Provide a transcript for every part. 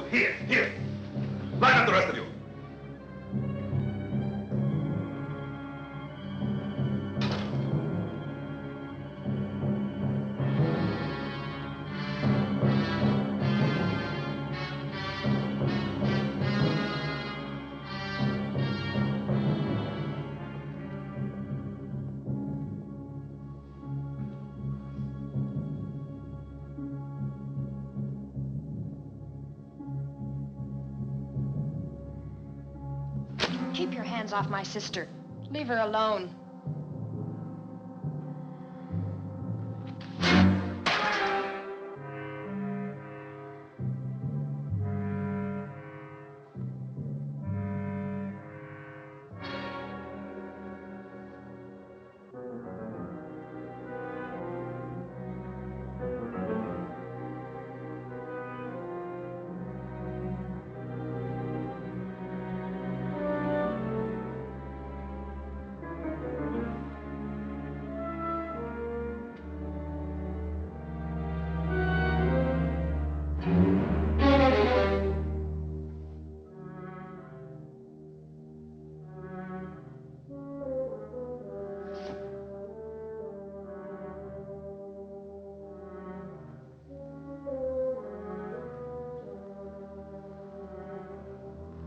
Here, here. Line up the rest of you. Keep your hands off my sister. Leave her alone.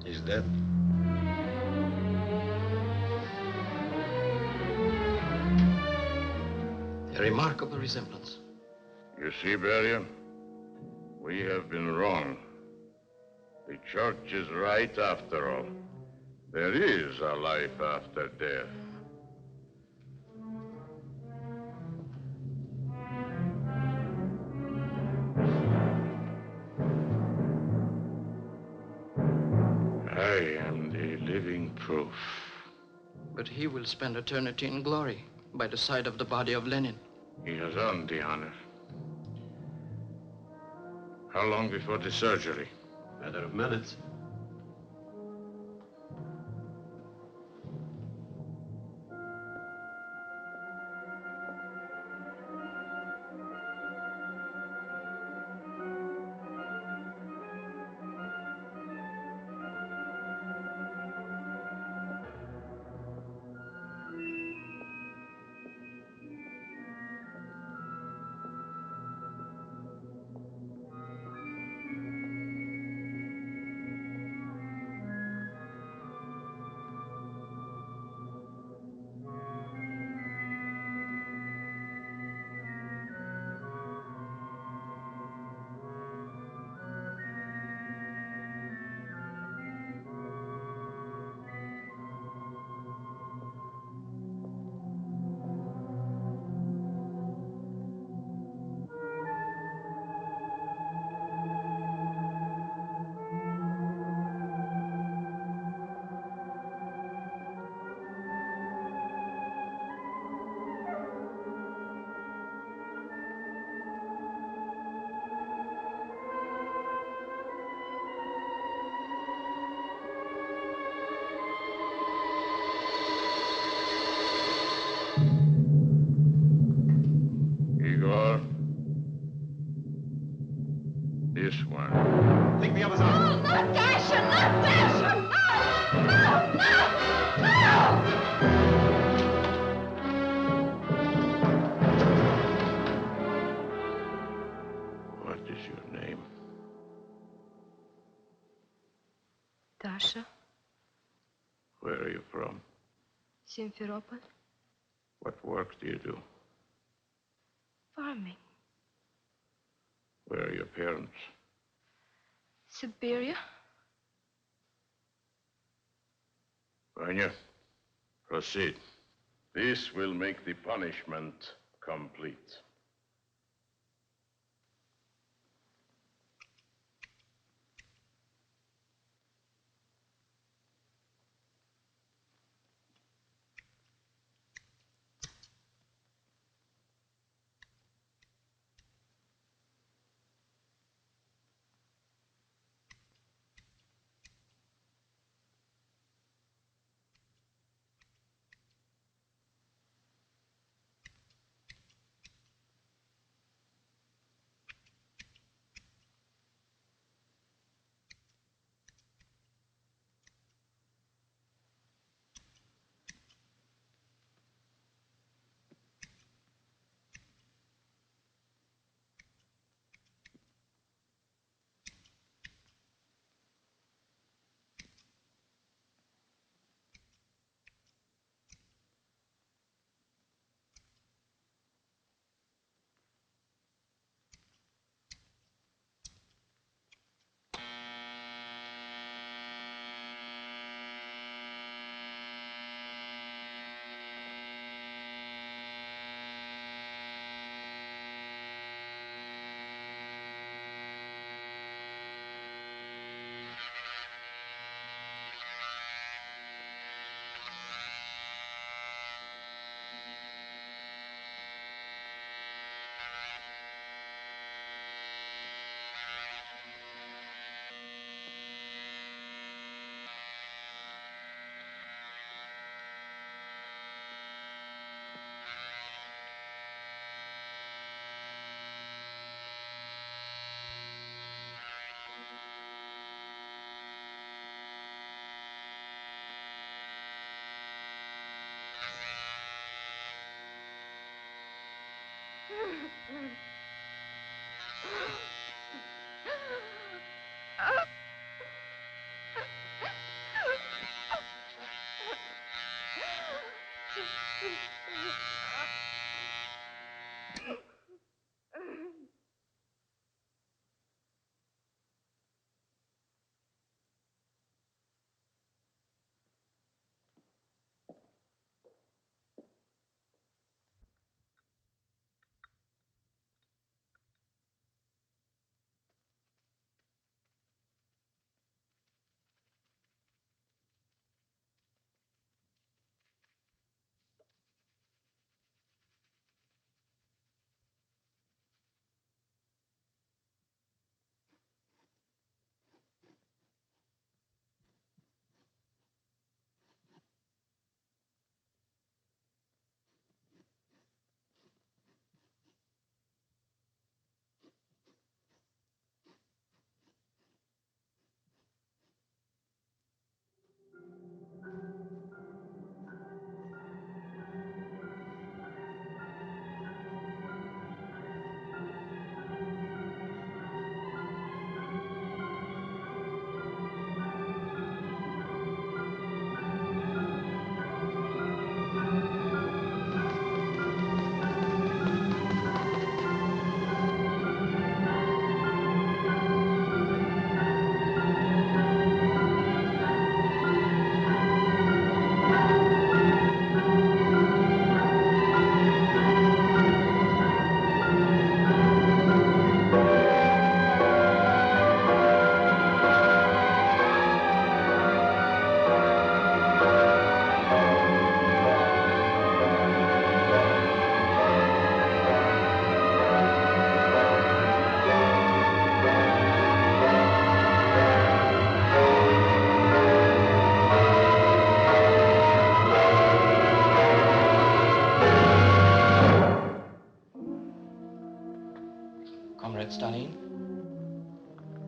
He's dead. A remarkable resemblance. You see, Beria, we have been wrong. The church is right after all. There is a life after death. I am the living proof. But he will spend eternity in glory by the side of the body of Lenin. He has earned the honor. How long before the surgery? Matter of minutes. This one. Take the others out. No, not Dasher! Not Dasher! No! No! No! No! What is your name? Dasha. Where are you from? Simferopol. What work do you do? Farming. Where are your parents? Siberia. Vanya, proceed. This will make the punishment complete.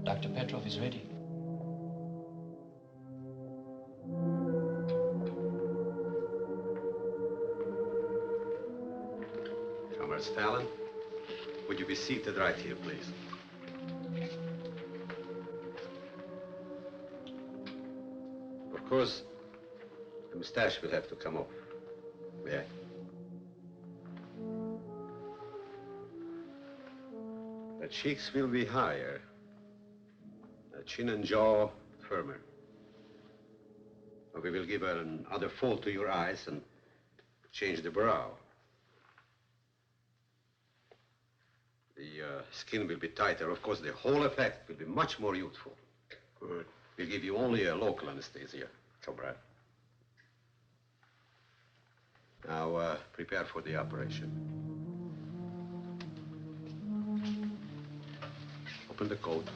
Dr. Petrov is ready. Comrade Stalin, would you be seated right here, please? Of course, the mustache will have to come off. May I? The cheeks will be higher. The chin and jaw firmer. We will give another fold to your eyes and change the brow. The skin will be tighter. Of course, the whole effect will be much more youthful. Good. We'll give you only a local anesthesia, comrade. Now, prepare for the operation. Open the coat.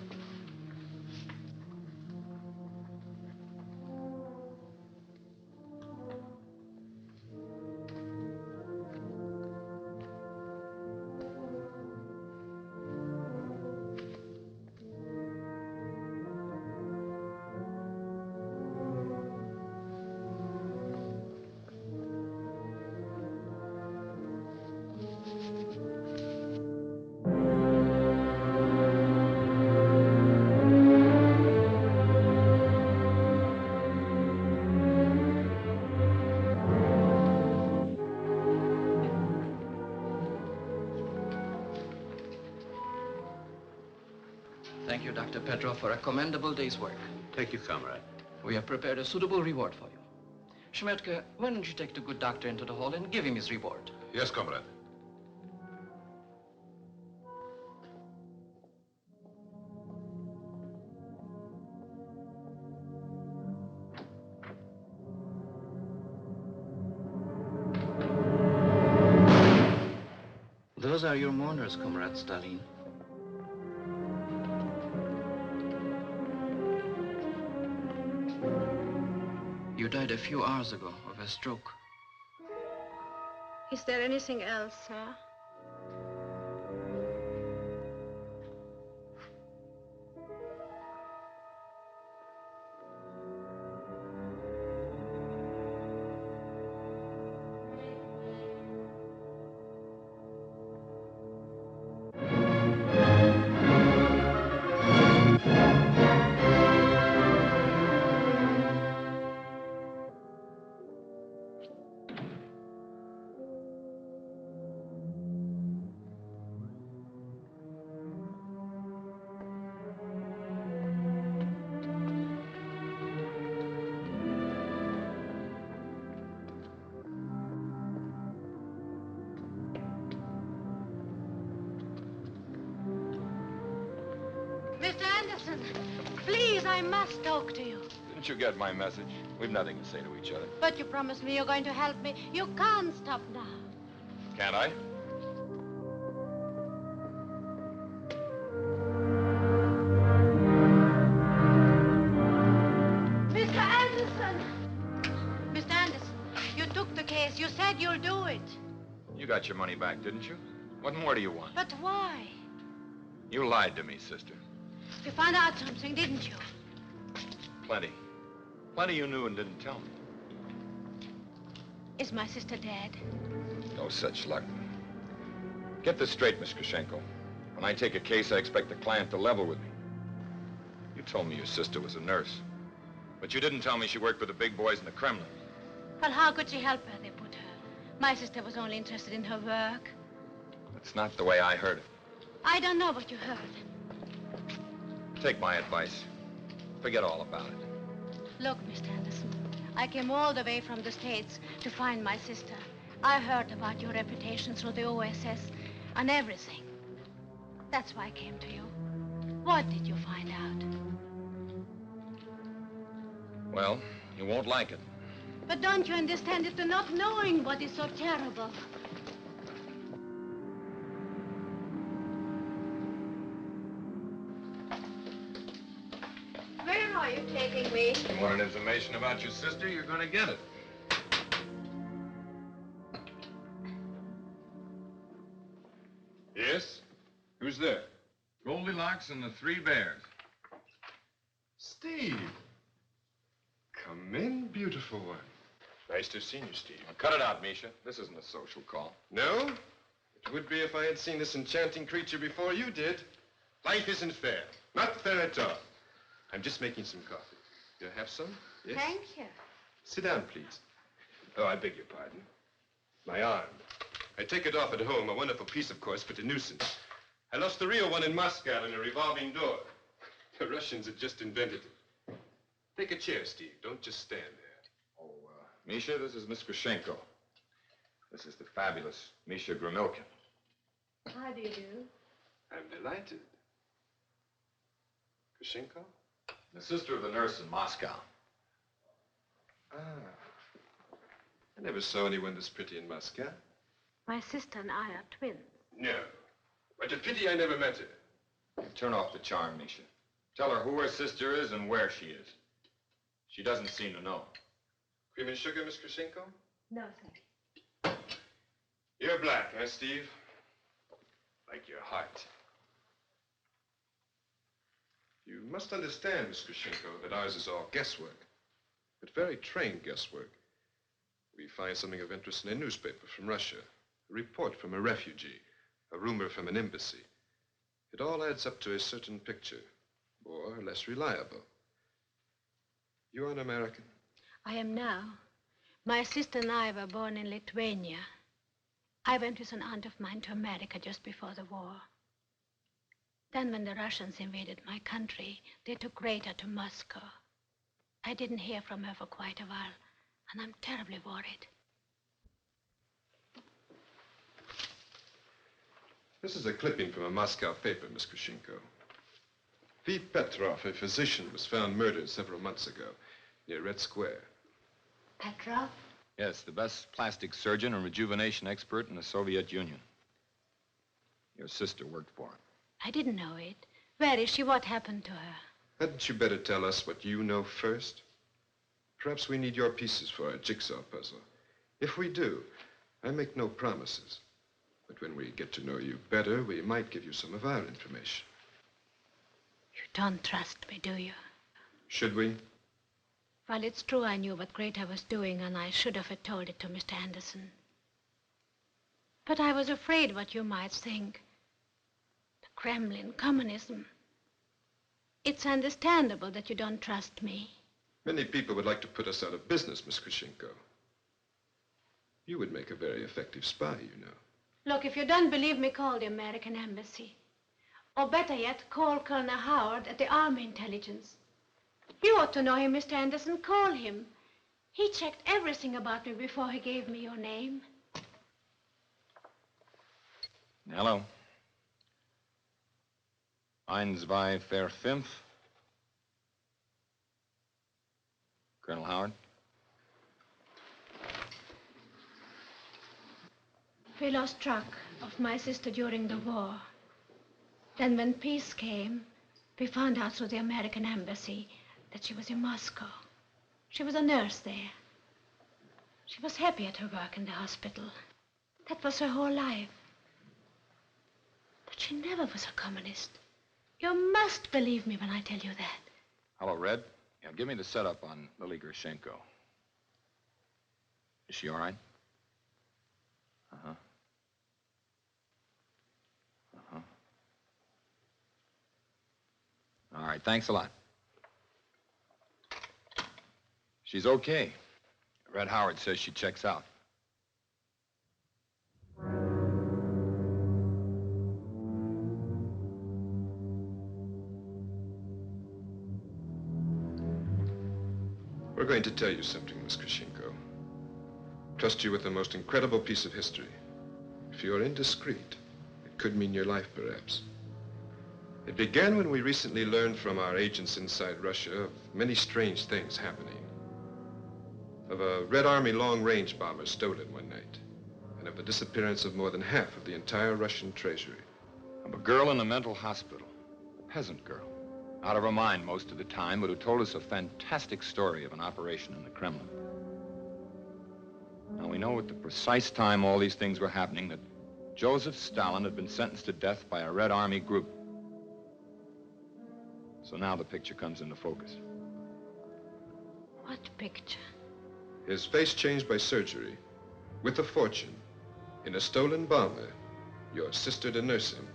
Thank you, Dr. Petrov, for a commendable day's work. Thank you, comrade. We have prepared a suitable reward for you. Schmertke, why don't you take the good doctor into the hall and give him his reward? Yes, comrade. Those are your mourners, Comrade Stalin. You died a few hours ago of a stroke. Is there anything else, sir? Mr. Anderson, please, I must talk to you. Didn't you get my message? We've nothing to say to each other. But you promised me you're going to help me. You can't stop now. Can't I? Mr. Anderson! Mr. Anderson, you took the case. You said you'll do it. You got your money back, didn't you? What more do you want? But why? You lied to me, sister. You found out something, didn't you? Plenty. Plenty you knew and didn't tell me. Is my sister dead? No such luck. Get this straight, Miss Krashenko. When I take a case, I expect the client to level with me. You told me your sister was a nurse. But you didn't tell me she worked with the big boys in the Kremlin. Well, how could she help her, they put her? My sister was only interested in her work. That's not the way I heard it. I don't know what you heard. Take my advice. Forget all about it. Look, Mr. Anderson, I came all the way from the States to find my sister. I heard about your reputation through the OSS and everything. That's why I came to you. What did you find out? Well, you won't like it. But don't you understand it? The not knowing what is so terrible. Where are you taking me? You wanted information about your sister, you're gonna get it. Yes? Who's there? Goldilocks and the Three Bears. Steve. Come in, beautiful one. Nice to have seen you, Steve. Now, cut it out, Misha. This isn't a social call. No? It would be if I had seen this enchanting creature before you did. Life isn't fair. Not fair at all. I'm just making some coffee. You'll have some? Yes? Thank you. Sit down, please. Oh, I beg your pardon. My arm. I take it off at home, a wonderful piece, of course, but a nuisance. I lost the real one in Moscow in a revolving door. The Russians had just invented it. Take a chair, Steve. Don't just stand there. Oh, Misha, this is Miss Krashenko. This is the fabulous Misha Gramilkin. How do you do? I'm delighted. Krashenko? The sister of the nurse in Moscow. Ah. I never saw anyone this pretty in Moscow. My sister and I are twins. No. What a pity I never met her. Turn off the charm, Misha. Tell her who her sister is and where she is. She doesn't seem to know. Cream and sugar, Miss Krashenko? No, thank you. You're black, huh, Steve? Like your heart. You must understand, Miss Krashenko, that ours is all guesswork. But very trained guesswork. We find something of interest in a newspaper from Russia, a report from a refugee, a rumor from an embassy. It all adds up to a certain picture, more or less reliable. You're an American? I am now. My sister and I were born in Lithuania. I went with an aunt of mine to America just before the war. Then when the Russians invaded my country, they took Greta to Moscow. I didn't hear from her for quite a while, and I'm terribly worried. This is a clipping from a Moscow paper, Miss Krashenko. V. Petrov, a physician, was found murdered several months ago near Red Square. Petrov? Yes, the best plastic surgeon and rejuvenation expert in the Soviet Union. Your sister worked for him. I didn't know it. Where is she? What happened to her? Hadn't you better tell us what you know first? Perhaps we need your pieces for our jigsaw puzzle. If we do, I make no promises. But when we get to know you better, we might give you some of our information. You don't trust me, do you? Should we? Well, it's true I knew what Greta was doing, and I should have told it to Mr. Anderson. But I was afraid what you might think. The Kremlin, communism. It's understandable that you don't trust me. Many people would like to put us out of business, Miss Krashenko. You would make a very effective spy, you know. Look, if you don't believe me, call the American embassy. Or better yet, call Colonel Howard at the Army Intelligence. You ought to know him, Mr. Anderson. Call him. He checked everything about me before he gave me your name. Hello. 1, 2, 4, 5. Colonel Howard? We lost track of my sister during the war. Then when peace came, we found out through the American embassy that she was in Moscow. She was a nurse there. She was happy at her work in the hospital. That was her whole life. But she never was a communist. You must believe me when I tell you that. Hello, Red. Yeah, give me the setup on Lily Gershenko. Is she all right? Uh-huh. Uh-huh. All right, thanks a lot. She's okay. Red Howard says she checks out. We're going to tell you something, Miss Krashenko. Trust you with the most incredible piece of history. If you're indiscreet, it could mean your life, perhaps. It began when we recently learned from our agents inside Russia of many strange things happening. Of a Red Army long-range bomber stolen one night, and of the disappearance of more than half of the entire Russian treasury. Of a girl in a mental hospital, a peasant girl, out of her mind most of the time, but who told us a fantastic story of an operation in the Kremlin. Now, we know at the precise time all these things were happening that Joseph Stalin had been sentenced to death by a Red Army group. So now the picture comes into focus. What picture? His face changed by surgery, with a fortune, in a stolen bomber, your sister to nurse him.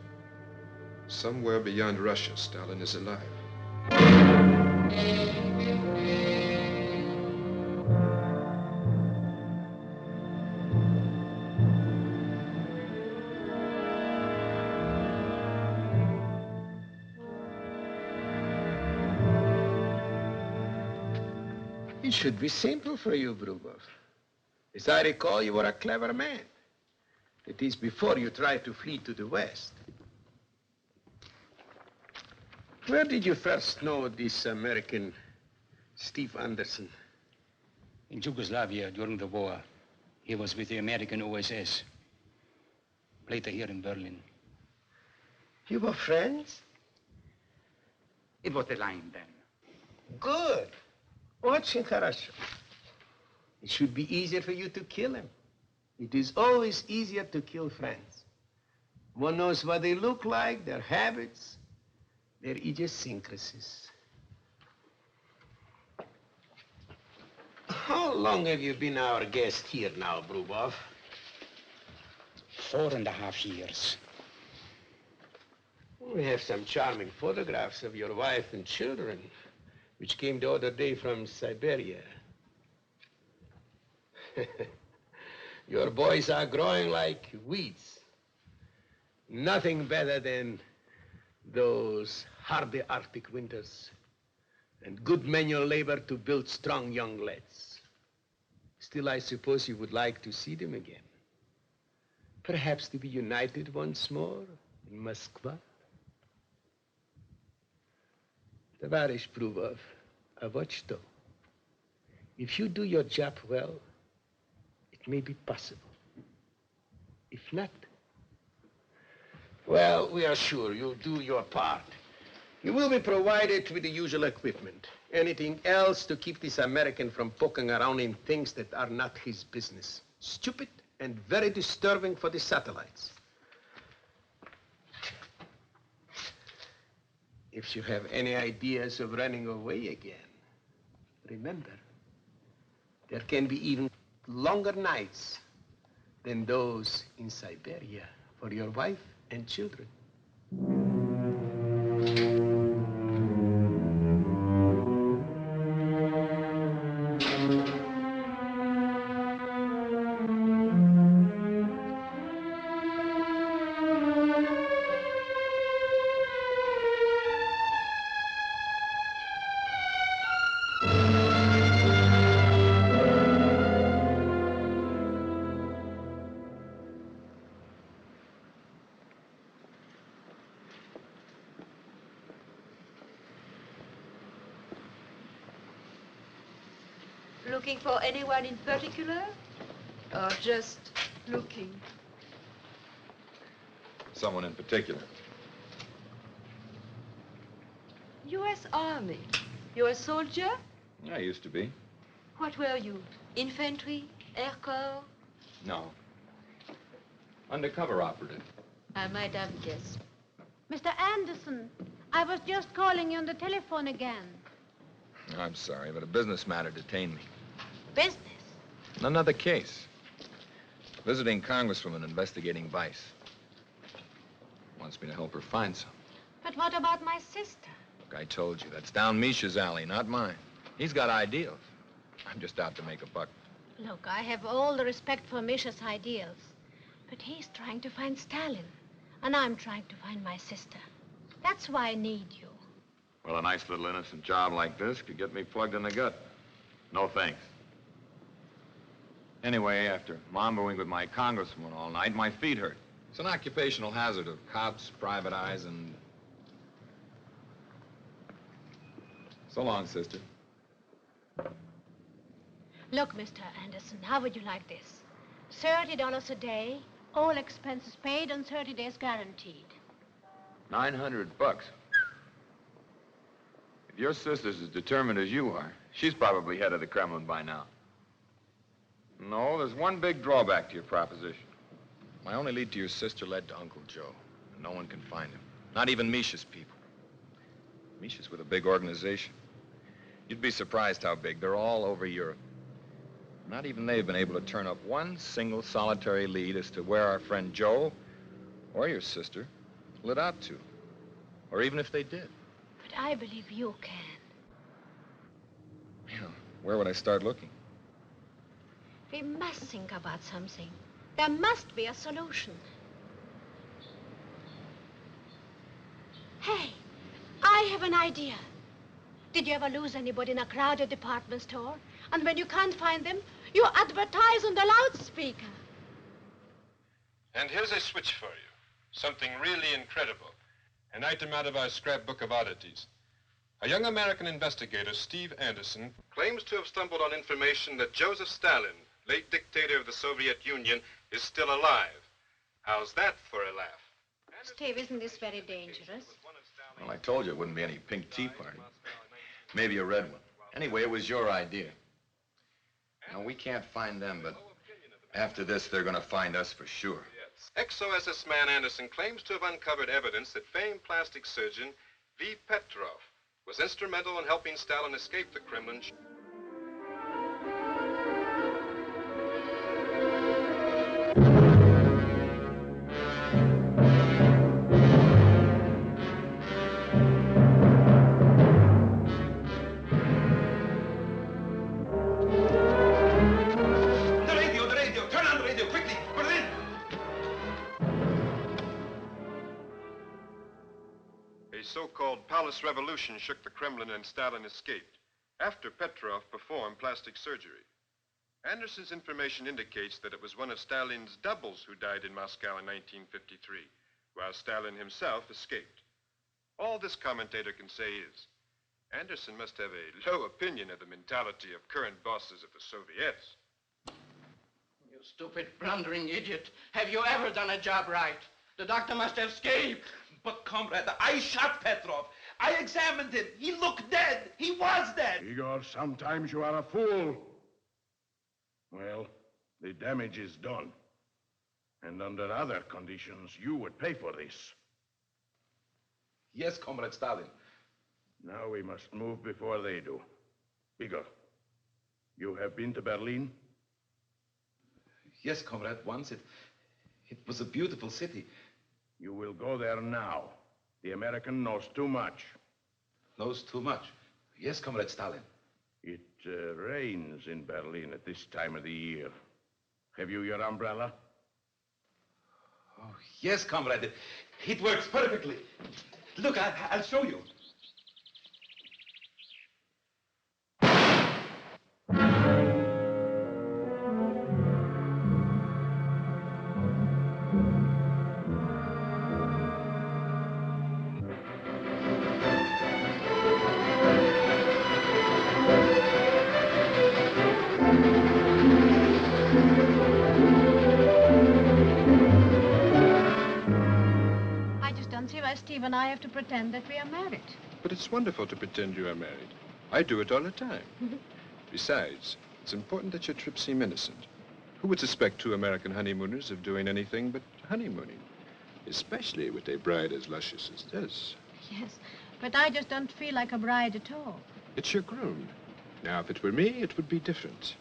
Somewhere beyond Russia, Stalin is alive. It should be simple for you, Brugov. As I recall, you were a clever man. It is before you tried to flee to the West. Where did you first know this American Steve Anderson? In Yugoslavia during the war. He was with the American OSS. Later here in Berlin. You were friends? It was the line then. Good. Очень хорошо. It should be easier for you to kill him. It is always easier to kill friends. One knows what they look like, their habits, their idiosyncrasies. How long have you been our guest here now, Brugov? 4.5 years. We have some charming photographs of your wife and children, which came the other day from Siberia. Your boys are growing like weeds. Nothing better than those hardy Arctic winters and good manual labor to build strong young lads. Still, I suppose you would like to see them again. Perhaps to be united once more in Moscow. Товарищ Brugov, a вот что. If you do your job well, it may be possible. If not, well, we are sure you'll do your part. You will be provided with the usual equipment. Anything else to keep this American from poking around in things that are not his business. Stupid and very disturbing for the satellites. If you have any ideas of running away again, remember, there can be even longer nights than those in Siberia for your wife and children. Looking for anyone in particular? Or just looking? Someone in particular. U.S. Army. You're a soldier? I used to be. What were you? Infantry? Air Corps? No. Undercover operative. I might have guessed. Mr. Anderson, I was just calling you on the telephone again. I'm sorry, but a business matter detained me. Business? Another case. Visiting Congresswoman investigating vice. Wants me to help her find some. But what about my sister? Look, I told you, that's down Misha's alley, not mine. He's got ideals. I'm just out to make a buck. Look, I have all the respect for Misha's ideals. But he's trying to find Stalin. And I'm trying to find my sister. That's why I need you. Well, a nice little innocent job like this could get me plugged in the gut. No thanks. Anyway, after mamboing with my congresswoman all night, my feet hurt. It's an occupational hazard of cops, private eyes, and... So long, sister. Look, Mr. Anderson, how would you like this? $30 a day, all expenses paid, and 30 days guaranteed. 900 bucks. If your sister's as determined as you are, she's probably head of the Kremlin by now. No, there's one big drawback to your proposition. My only lead to your sister led to Uncle Joe, and no one can find him. Not even Misha's people. Misha's with a big organization. You'd be surprised how big. They're all over Europe. Not even they've been able to turn up one single solitary lead as to where our friend Joe or your sister lit out to. Or even if they did. But I believe you can. Yeah, where would I start looking? We must think about something. There must be a solution. Hey, I have an idea. Did you ever lose anybody in a crowded department store? And when you can't find them, you advertise on the loudspeaker. And here's a switch for you. Something really incredible. An item out of our scrapbook of oddities. A young American investigator, Steve Anderson, claims to have stumbled on information that Joseph Stalin, late dictator of the Soviet Union, is still alive. How's that for a laugh? Steve, isn't this very dangerous? Well, I told you it wouldn't be any pink tea party. Maybe a red one. Anyway, it was your idea. Now, we can't find them, but after this, they're going to find us for sure. Ex-OSS man Anderson claims to have uncovered evidence that famed plastic surgeon V. Petrov was instrumental in helping Stalin escape the Kremlin. A so-called palace revolution shook the Kremlin and Stalin escaped after Petrov performed plastic surgery. Anderson's information indicates that it was one of Stalin's doubles who died in Moscow in 1953, while Stalin himself escaped. All this commentator can say is, Anderson must have a low opinion of the mentality of current bosses of the Soviets. You stupid, blundering idiot. Have you ever done a job right? The doctor must have escaped. But, comrade, I shot Petrov. I examined him. He looked dead. He was dead. Igor, sometimes you are a fool. Well, the damage is done. And under other conditions, you would pay for this. Yes, Comrade Stalin. Now we must move before they do. Igor, you have been to Berlin? Yes, Comrade, once. It was a beautiful city. You will go there now. The American knows too much. Knows too much? Yes, Comrade Stalin. It rains in Berlin at this time of the year. Have you your umbrella? Oh, yes, Comrade. It works perfectly. Look, I'll show you. Steve and I have to pretend that we are married. But it's wonderful to pretend you are married. I do it all the time. Besides, it's important that your trips seem innocent. Who would suspect two American honeymooners of doing anything but honeymooning? Especially with a bride as luscious as this. Yes, but I just don't feel like a bride at all. It's your groom. Now, if it were me, it would be different.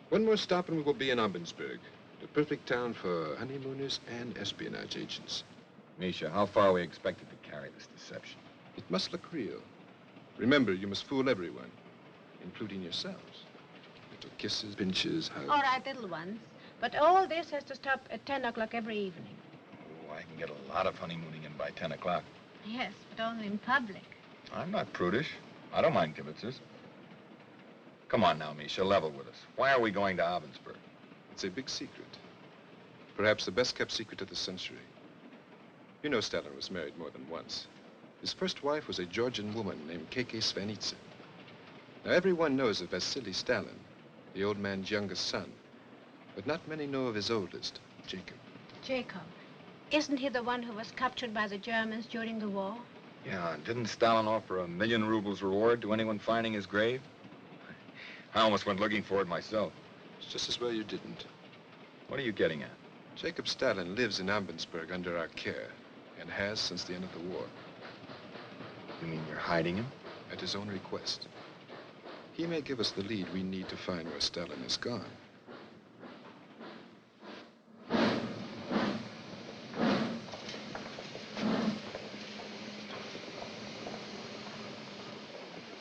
One more stop and we will be in Abensburg, the perfect town for honeymooners and espionage agents. Misha, how far are we expected to carry this deception? It must look real. Remember, you must fool everyone, including yourselves. Little kisses, pinches, hugs. All right, little ones. But all this has to stop at 10 o'clock every evening. Oh, I can get a lot of honeymooning in by 10 o'clock. Yes, but only in public. I'm not prudish. I don't mind kibitzers. Come on now, Misha, level with us. Why are we going to Abensburg? It's a big secret. Perhaps the best-kept secret of the century. You know Stalin was married more than once. His first wife was a Georgian woman named K.K. Svanitsa. Now, everyone knows of Vasily Stalin, the old man's youngest son. But not many know of his oldest, Jacob. Jacob? Isn't he the one who was captured by the Germans during the war? Yeah, didn't Stalin offer 1,000,000 rubles reward to anyone finding his grave? I almost went looking for it myself. It's just as well you didn't. What are you getting at? Jacob Stalin lives in Abensburg under our care, and has since the end of the war. You mean you're hiding him? At his own request. He may give us the lead we need to find where Stalin is gone.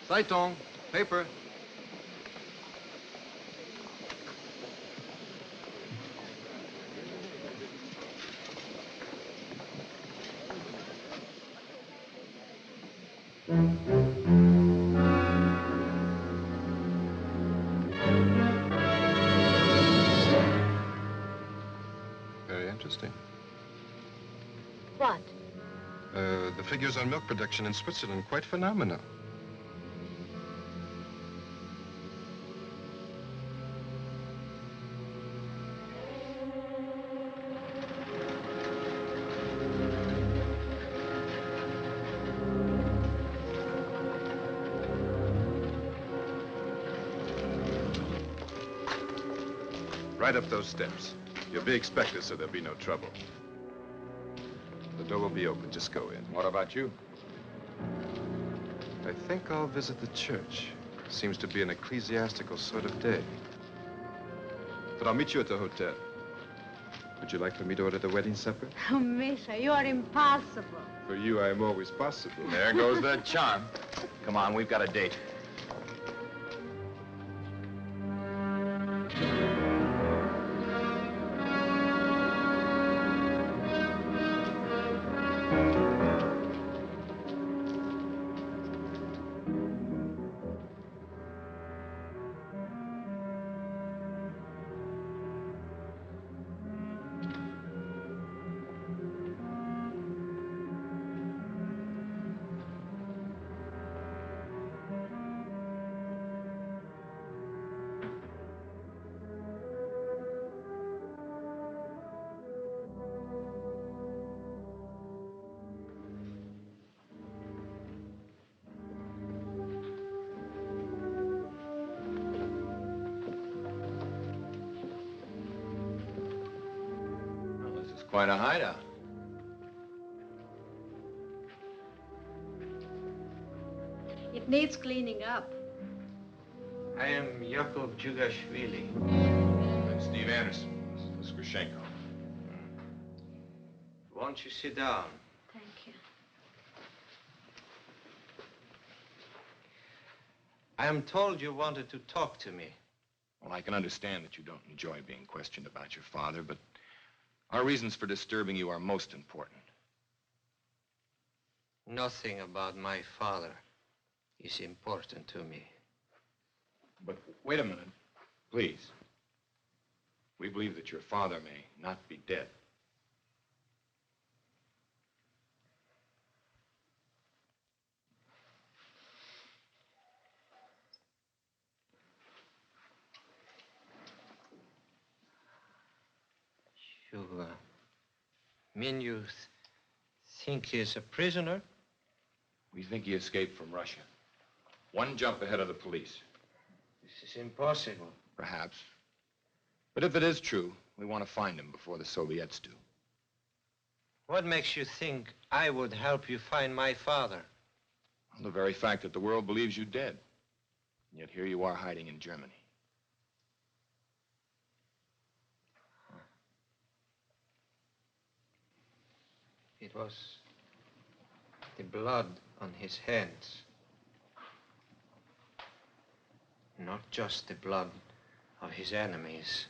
Zeitung, paper. Very interesting. What? The figures on milk production in Switzerland, quite phenomenal. Right up those steps. You'll be expected, so there'll be no trouble. The door will be open. Just go in. What about you? I think I'll visit the church. Seems to be an ecclesiastical sort of day. But I'll meet you at the hotel. Would you like for me to order the wedding supper? Oh, Misha, you are impossible. For you, I am always possible. There goes that charm. Come on, we've got a date. Quite a hideout. It needs cleaning up. I am Yakov Jugashvili. And Steve Anderson. This is Grushenko. Won't you sit down? Thank you. I am told you wanted to talk to me. Well, I can understand that you don't enjoy being questioned about your father, but our reasons for disturbing you are most important. Nothing about my father is important to me. But wait a minute, please. We believe that your father may not be dead. You mean you think he is a prisoner? We think he escaped from Russia. One jump ahead of the police. This is impossible. Perhaps. But if it is true, we want to find him before the Soviets do. What makes you think I would help you find my father? Well, the very fact that the world believes you dead. And yet here you are hiding in Germany. It was the blood on his hands. Not just the blood of his enemies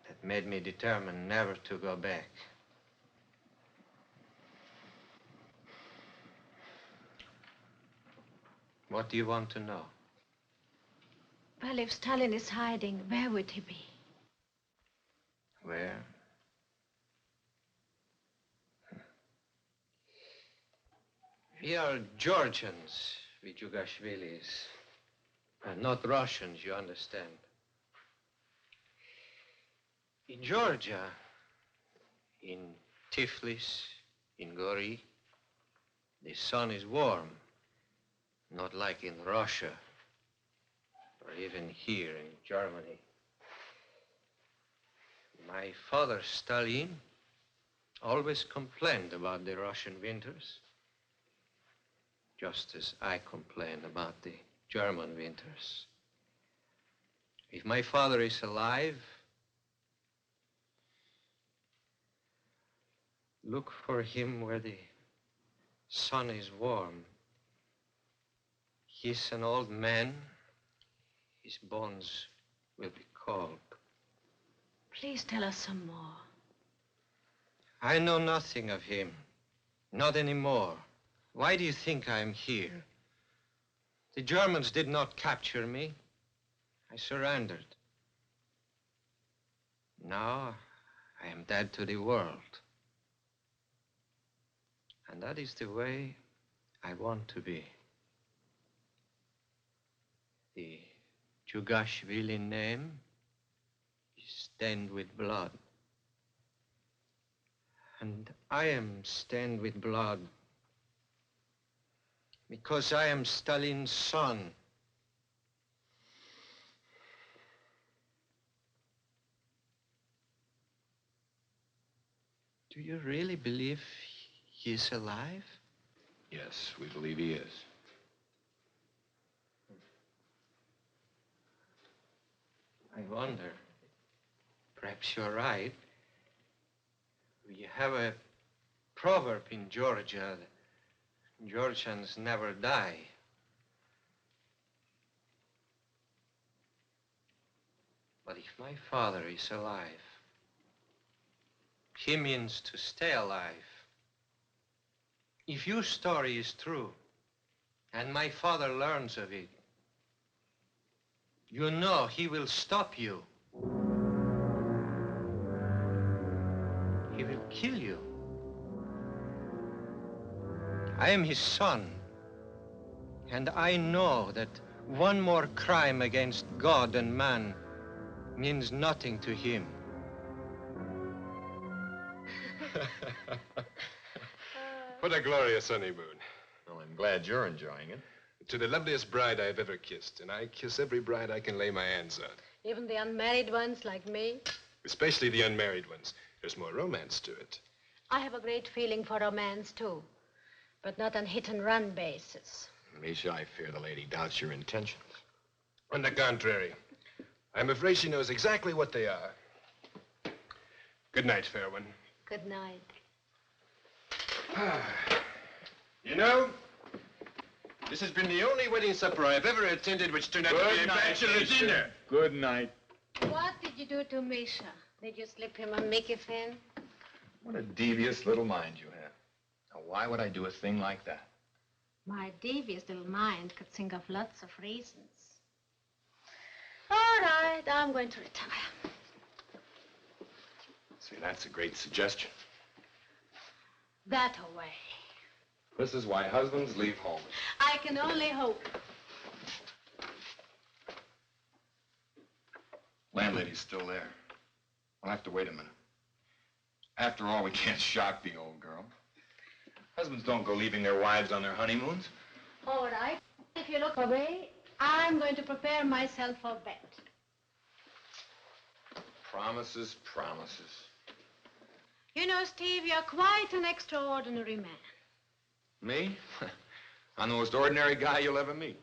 that made me determined never to go back. What do you want to know? Well, if Stalin is hiding, where would he be? Where? We are Georgians, we Jugashvilis. Not Russians, you understand. In Georgia, in Tiflis, in Gori, the sun is warm. Not like in Russia, or even here in Germany. My father, Stalin, always complained about the Russian winters. just as I complain about the German winters. If my father is alive, look for him where the sun is warm. He's an old man. His bones will be cold. Please tell us some more. I know nothing of him. Not anymore. Why do you think I'm here? The Germans did not capture me. I surrendered. Now, I am dead to the world. And that is the way I want to be. The Jugashvili name is stained with blood. And I am stained with blood because I am Stalin's son. Do you really believe he's alive? Yes, we believe he is. I wonder. Perhaps you're right. We have a proverb in Georgia. Georgians never die. But if my father is alive, he means to stay alive. If your story is true, and my father learns of it, you know he will stop you. He will kill you. I am his son, and I know that one more crime against God and man means nothing to him. What a glorious honeymoon. Well, I'm glad you're enjoying it. To the loveliest bride I've ever kissed, and I kiss every bride I can lay my hands on. Even the unmarried ones like me? Especially the unmarried ones. There's more romance to it. I have a great feeling for romance, too. But not on hit-and-run basis. Misha, I fear the lady doubts your intentions. On the contrary, I'm afraid she knows exactly what they are. Good night, fair one. Good night. You know, this has been the only wedding supper I've ever attended which turned out to be a bachelor dinner. Good night. What did you do to Misha? Did you slip him a Mickey Finn? What a devious little mind you have. Now, why would I do a thing like that? My devious little mind could think of lots of reasons. All right, I'm going to retire. See, that's a great suggestion. That away. This is why husbands leave home. I can only hope. Landlady's still there. I'll have to wait a minute. After all, we can't shock the old girl. Husbands don't go leaving their wives on their honeymoons. All right. If you look away, I'm going to prepare myself for bed. Promises, promises. You know, Steve, you're quite an extraordinary man. Me? I'm the most ordinary guy you'll ever meet.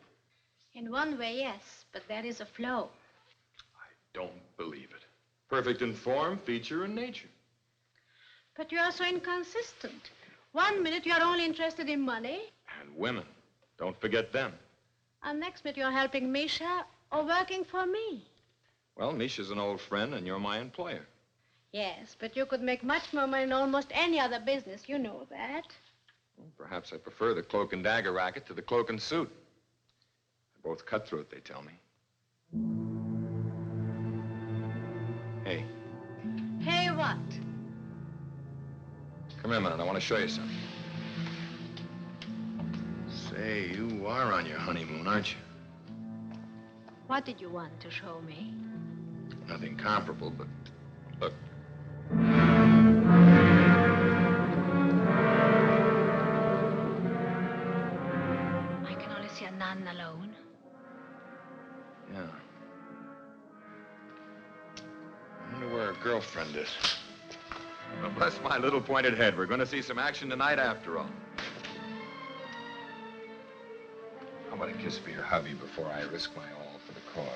In one way, yes, but there is a flaw. I don't believe it. Perfect in form, feature, and nature. But you're so inconsistent. 1 minute you're only interested in money. And women. Don't forget them. And next minute you're helping Misha or working for me. Well, Misha's an old friend, and you're my employer. Yes, but you could make much more money in almost any other business. You know that. Well, perhaps I prefer the cloak and dagger racket to the cloak and suit. They're both cutthroat, they tell me. Hey. Hey, what? Come here a minute. I want to show you something. Say, you are on your honeymoon, aren't you? What did you want to show me? Nothing comparable, but look. I can only see a nun alone. Yeah. I wonder where her girlfriend is. Well, bless my little pointed head. We're going to see some action tonight after all. How about a kiss for your hubby before I risk my all for the cause?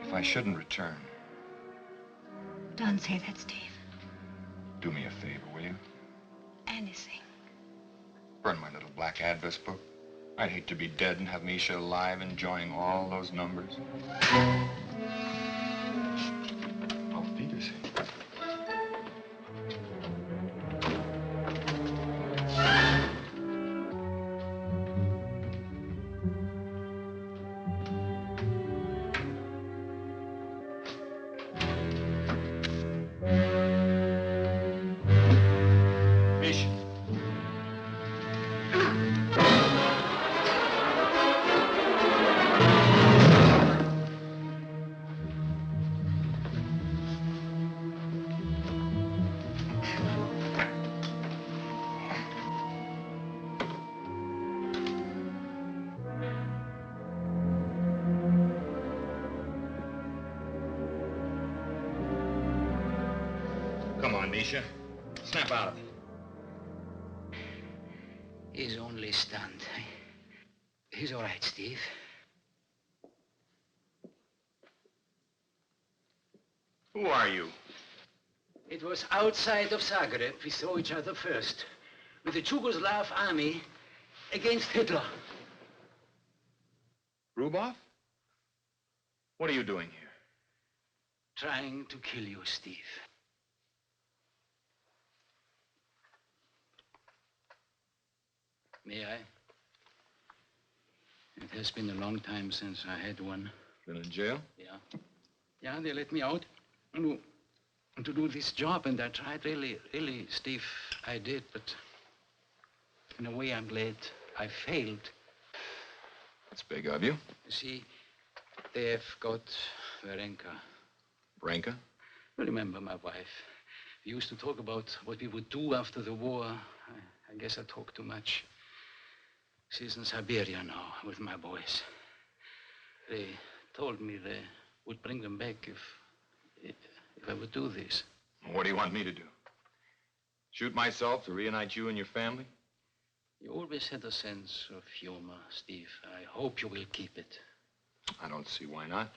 If I shouldn't return, Don't say that, Steve. do me a favor, will you? Anything. Burn my little black address book. I'd hate to be dead and have Misha alive enjoying all those numbers. Auf Wiedersehen. Misha. Come on, Misha. Snap out of it. He's only stunned. He's all right, Steve. Who are you? It was outside of Zagreb we saw each other first, with the Yugoslav army against Hitler. Rubov? What are you doing here? Trying to kill you, Steve. May I? It has been a long time since I had one. Been in jail? Yeah. Yeah, they let me out to do this job, and I tried really, Steve, I did, but in a way I'm glad I failed. That's big of you. You see, they have got Varenka. Varenka? Remember my wife. We used to talk about what we would do after the war. I guess I talk too much. She's in Siberia now with my boys. They told me they would bring them back if I would do this. What do you want me to do? Shoot myself to reunite you and your family? You always had a sense of humor, Steve. I hope you will keep it. I don't see why not.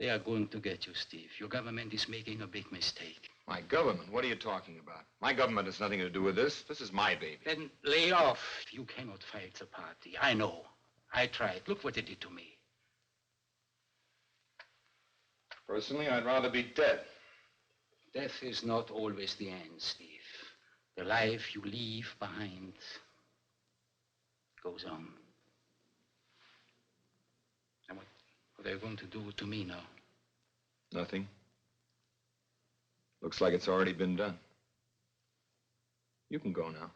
They are going to get you, Steve. Your government is making a big mistake. My government? What are you talking about? My government has nothing to do with this. This is my baby. Then lay off. You cannot fight the party. I know. I tried. Look what it did to me. Personally, I'd rather be dead. Death is not always the end, Steve. The life you leave behind goes on. And what are you going to do to me now? Nothing. Looks like it's already been done. You can go now.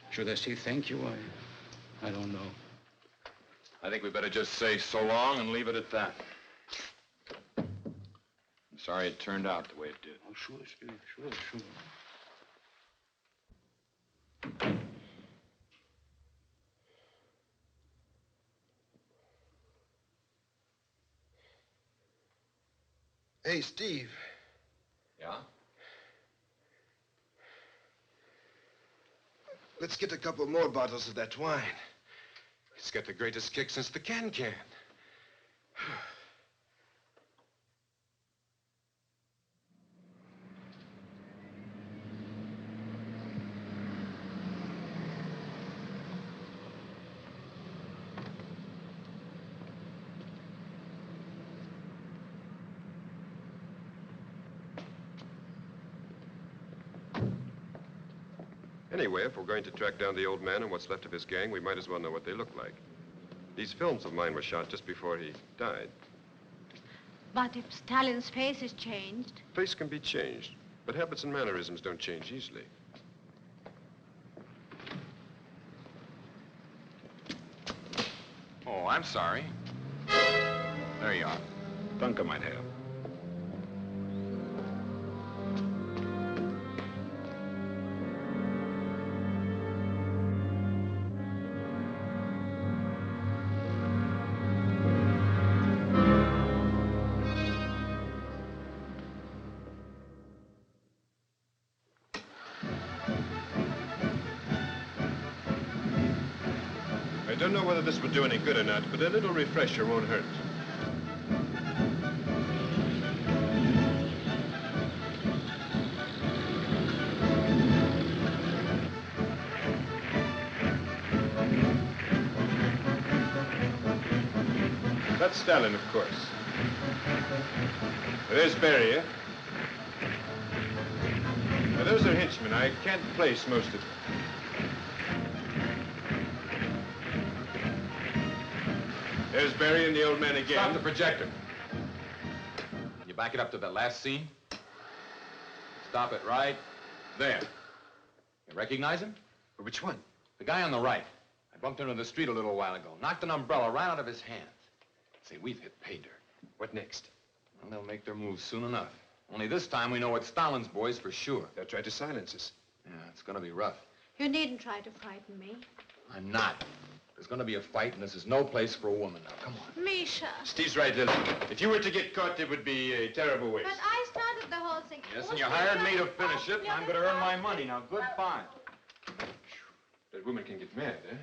Should I say thank you? I don't know. I think we better just say so long and leave it at that. I'm sorry it turned out the way it did. Oh, sure, Steve. Sure. Hey, Steve. Yeah? Let's get a couple more bottles of that wine. It's got the greatest kick since the can-can. Anyway, if we're going to track down the old man and what's left of his gang, we might as well know what they look like. These films of mine were shot just before he died. But if Stalin's face is changed... Face can be changed, but habits and mannerisms don't change easily. Oh, I'm sorry. There you are. Duncan might have. don't know whether this would do any good or not, but a little refresher won't hurt. That's Stalin, of course. There's Beria. Now, those are henchmen. I can't place most of them. There's Beria and the old man again. Stop the projector. You back it up to the last scene. Stop it right there. You recognize him? Which one? The guy on the right. I bumped into the street a little while ago. Knocked an umbrella right out of his hands. Say, we've hit pay dirt. What next? Well, they'll make their move soon enough. Only this time we know it's Stalin's boys for sure. They'll try to silence us. Yeah, it's gonna be rough. You needn't try to frighten me. I'm not. There's gonna be a fight, and this is no place for a woman now. Come on. Misha. Steve's right, Lily. If you were to get caught, it would be a terrible waste. But I started the whole thing. Yes, and you hired me to finish it, and I'm gonna earn my money. Now, goodbye. That woman can get mad, eh?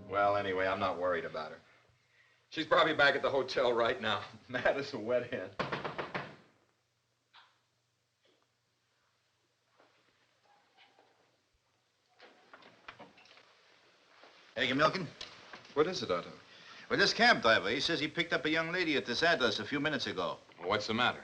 Well, anyway, I'm not worried about her. She's probably back at the hotel right now, mad as a wet hen. Hey, you milking? What is it, Otto? Well, this cab driver, he says he picked up a young lady at this address a few minutes ago. Well, what's the matter?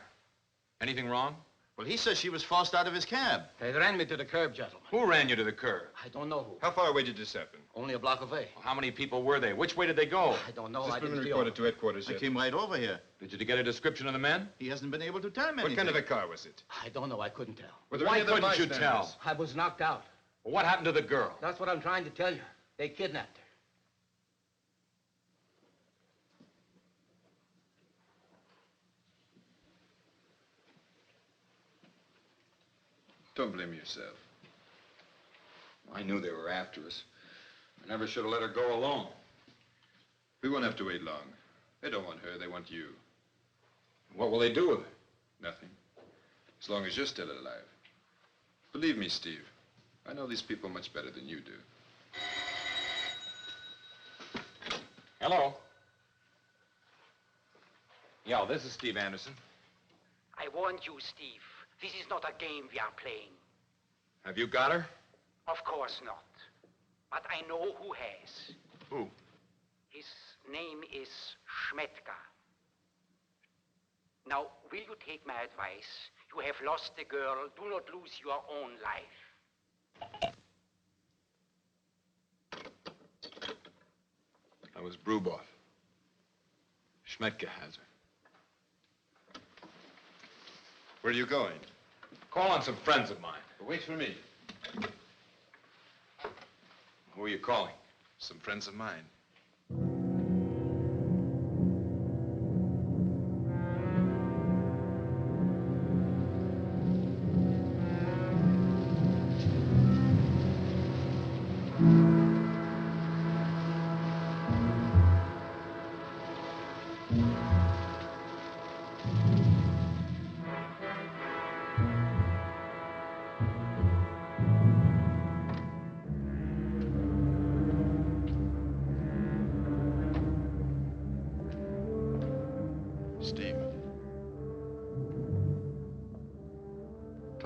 Anything wrong? Well, he says she was forced out of his cab. They ran me to the curb, gentlemen. Who ran you to the curb? I don't know who. How far away did this happen? Only a block away. Well, how many people were they? Which way did they go? I don't know. This I been didn't reported to headquarters I yet. came right over here. Did you get a description of the men? He hasn't been able to tell me anything. What kind of a car was it? I don't know. I couldn't tell. Were there Why any other couldn't you bystanders? tell? I was knocked out. Well, what happened to the girl? That's what I'm trying to tell you. They kidnapped her. Don't blame yourself. I knew they were after us. I never should have let her go alone. We won't have to wait long. They don't want her, they want you. What will they do with her? Nothing. As long as you're still alive. Believe me, Steve, I know these people much better than you do. Hello. Yeah, this is Steve Anderson. I warned you, Steve. This is not a game we are playing. Have you got her? Of course not. But I know who has. Who? His name is Schmetka. Now, will you take my advice? You have lost the girl. Do not lose your own life. That was Bruboff. Schmetka has her. Where are you going? Call on some friends of mine. Wait for me. Who are you calling? Some friends of mine.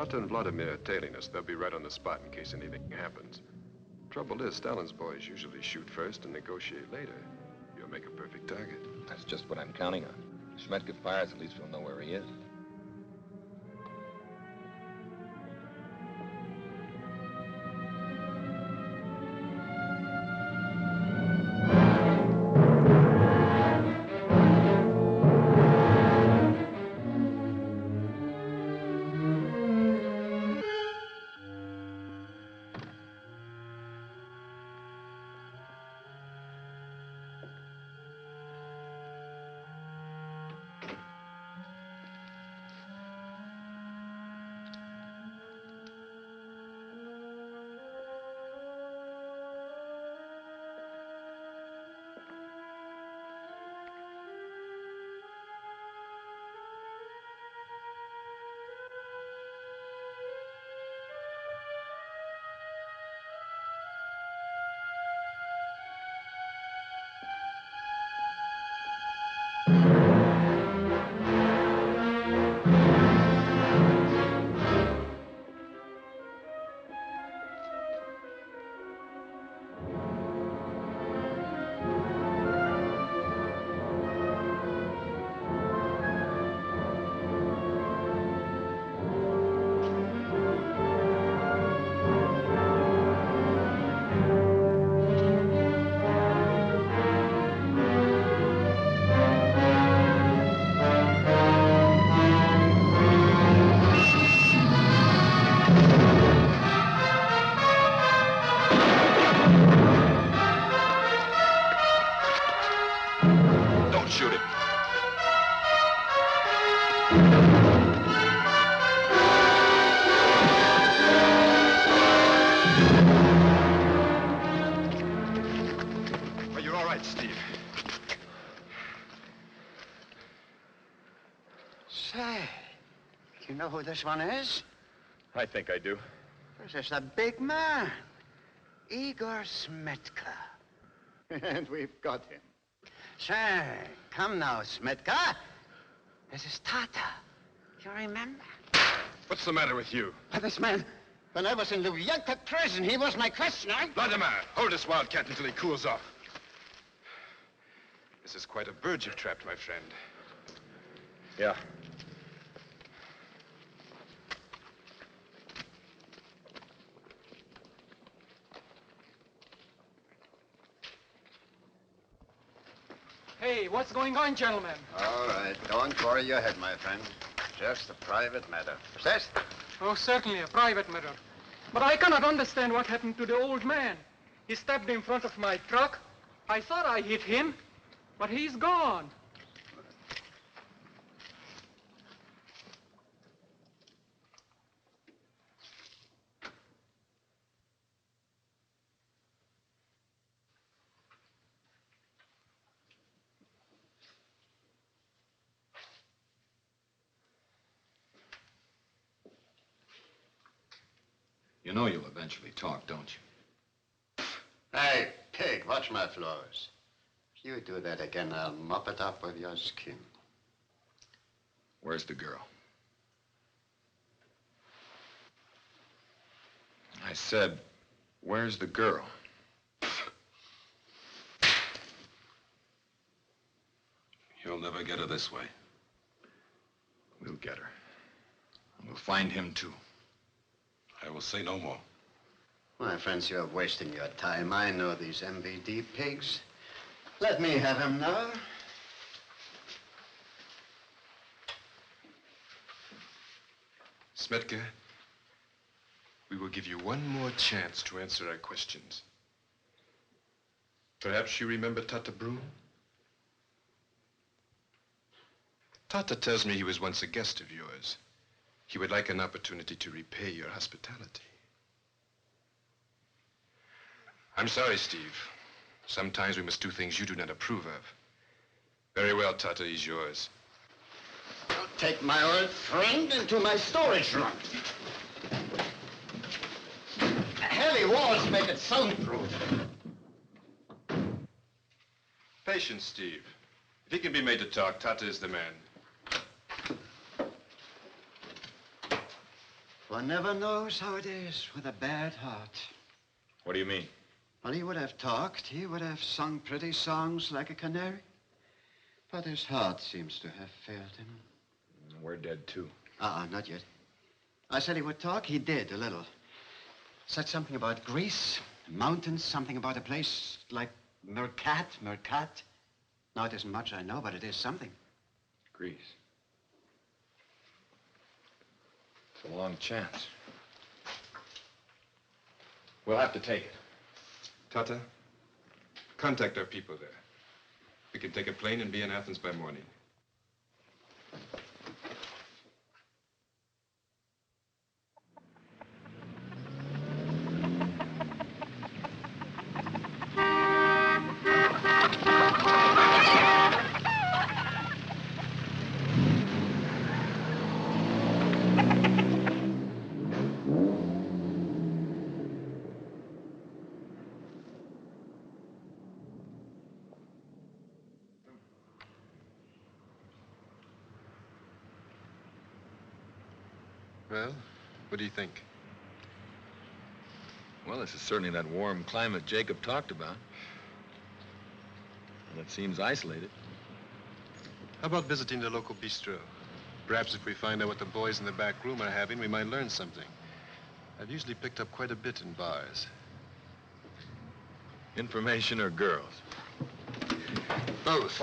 Tata and Vladimir are tailing us. They'll be right on the spot in case anything happens. Trouble is, Stalin's boys usually shoot first and negotiate later. You'll make a perfect target. That's just what I'm counting on. If Schmetka fires, at least we'll know where he is. You know who this one is? I think I do. This is the big man, Igor Smetka. And we've got him. Say, come now, Smetka. This is Tata. You remember? What's the matter with you? This man, when I was in Lubyanka prison, he was my questioner. Vladimir, hold this wildcat until he cools off. This is quite a bird you've trapped, my friend. Yeah. Hey, what's going on, gentlemen? All right, don't worry your head, my friend. Just a private matter. Yes? Oh, certainly, a private matter. But I cannot understand what happened to the old man. He stepped in front of my truck. I thought I hit him, but he's gone. You know you'll eventually talk, don't you? Hey, pig, watch my floors. If you do that again, I'll mop it up with your skin. Where's the girl? I said, where's the girl? You'll never get her this way. We'll get her. And we'll find him, too. I will say no more. My friends, you're wasting your time. I know these MVD pigs. Let me have him now. Smetka, we will give you one more chance to answer our questions. Perhaps you remember Tata Brun? Tata tells me he was once a guest of yours. He would like an opportunity to repay your hospitality. I'm sorry, Steve. Sometimes we must do things you do not approve of. Very well, Tata, he's yours. I'll take my old friend into my storage room. Heavy walls make it soundproof. Patience, Steve. If he can be made to talk, Tata is the man. One never knows how it is with a bad heart. What do you mean? Well, he would have talked. He would have sung pretty songs like a canary. But his heart seems to have failed him. We're dead, too. Not yet. I said he would talk. He did, a little. Said something about Greece, mountains, something about a place like Mercat. Now, it isn't much I know, but it is something. Greece. It's a long chance. We'll have to take it. Tata, contact our people there. We can take a plane and be in Athens by morning. Well, what do you think? Well, this is certainly that warm climate Jacob talked about. And it seems isolated. How about visiting the local bistro? Perhaps if we find out what the boys in the back room are having, we might learn something. I've usually picked up quite a bit in bars. Information or girls? Both.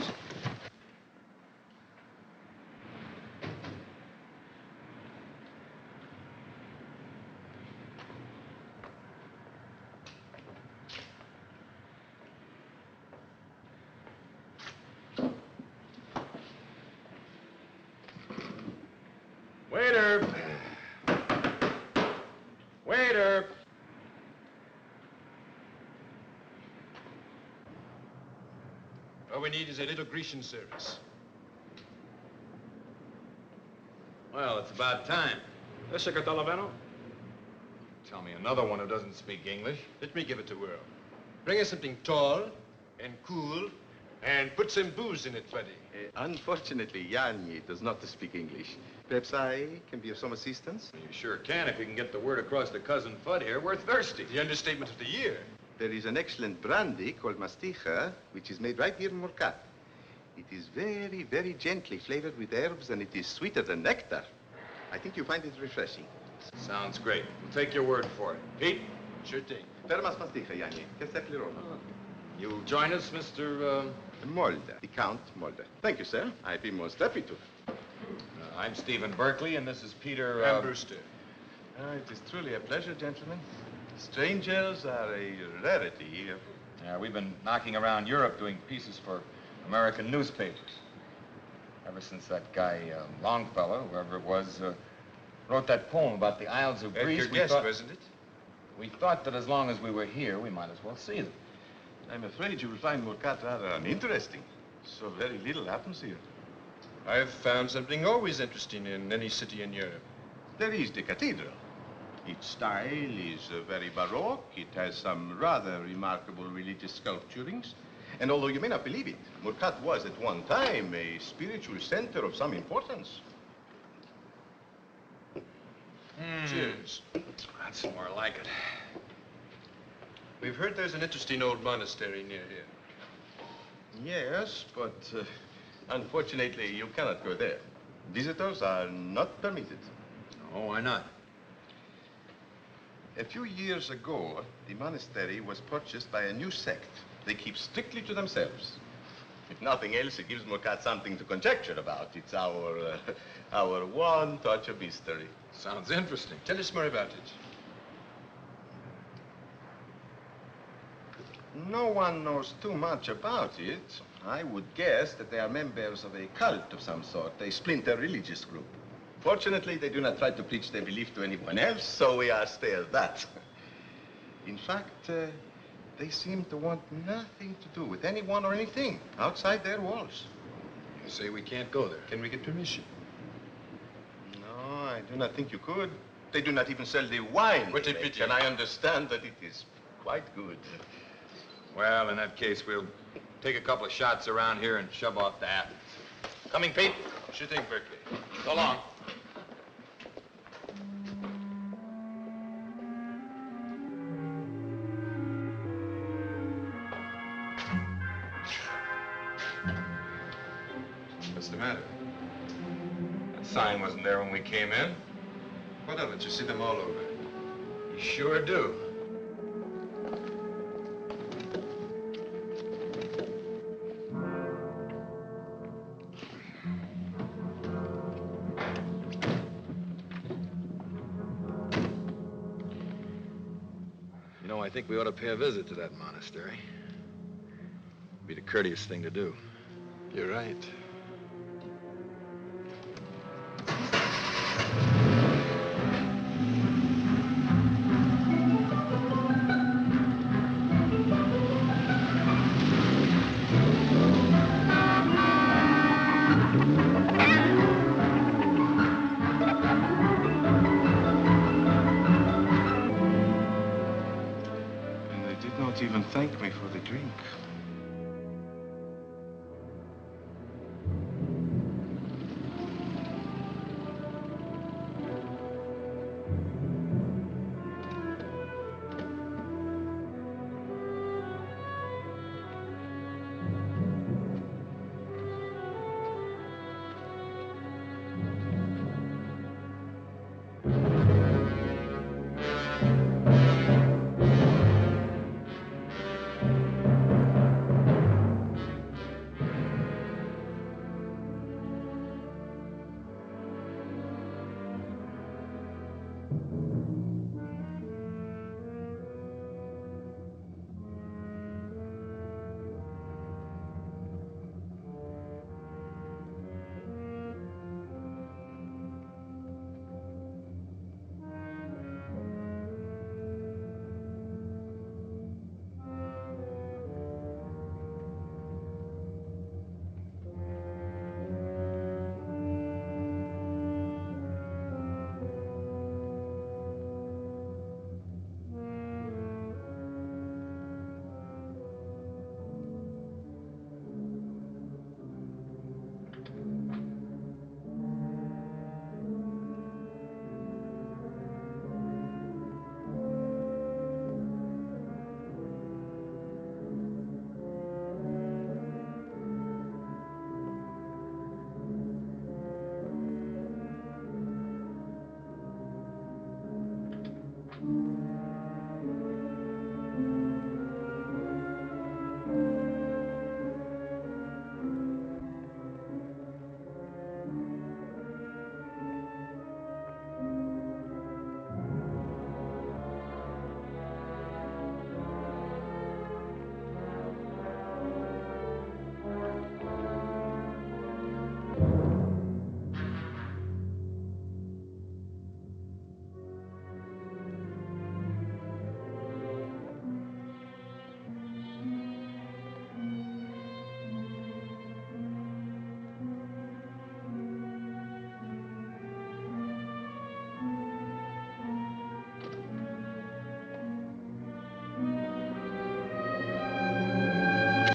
Waiter! Waiter! All we need is a little Grecian service. Well, it's about time. Tell me another one who doesn't speak English. Let me give it a whirl. Bring us something tall and cool and put some booze in it, buddy. Unfortunately, Yanni does not speak English. Perhaps I can be of some assistance? You sure can if you can get the word across to Cousin Fudd here. We're thirsty. The understatement of the year. There is an excellent brandy called Masticha, which is made right here in Morcat. It is very, very gently flavored with herbs, and it is sweeter than nectar. I think you find it refreshing. Sounds great. We'll take your word for it. Pete? Sure thing. Termas Masticha, Yanni. You'll join us, Mr. Mulder, the Count Mulder. Thank you, sir. I'd be most happy to. I'm Stephen Berkeley, and this is Peter... Brewster. It is truly a pleasure, gentlemen. Strangers are a rarity here. Yeah, we've been knocking around Europe doing pieces for American newspapers. Ever since that guy, Longfellow, whoever it was, wrote that poem about the Isles of Greece. Your guess, wasn't it? We thought that as long as we were here, we might as well see them. I'm afraid you will find Morcat rather uninteresting. So very little happens here. I've found something always interesting in any city in Europe. There is the cathedral. Its style is very baroque. It has some rather remarkable religious sculpturings. And although you may not believe it, Morcat was at one time a spiritual center of some importance. Cheers. That's more like it. We've heard there's an interesting old monastery near here. Yes, but unfortunately, you cannot go there. Visitors are not permitted. Oh, why not? A few years ago, the monastery was purchased by a new sect. They keep strictly to themselves. If nothing else, it gives Morcat something to conjecture about. It's our one touch of mystery. Sounds interesting. Tell us more about it. No one knows too much about it. I would guess that they are members of a cult of some sort, a splinter religious group. Fortunately, they do not try to preach their belief to anyone else, so we are spared that. In fact, they seem to want nothing to do with anyone or anything outside their walls. You say we can't go there. Can we get permission? No, I do not think you could. They do not even sell the wine. What a pity. And I understand that it is quite good. Well, in that case, we'll take a couple of shots around here and shove off to Athens. Coming, Pete? Sure thing, Berkeley. So long. the matter? That sign wasn't there when we came in. What of it? You see them all over. You sure do. You know, I think we ought to pay a visit to that monastery. It'd be the courteous thing to do. You're right. And they did not even thank me for the drink.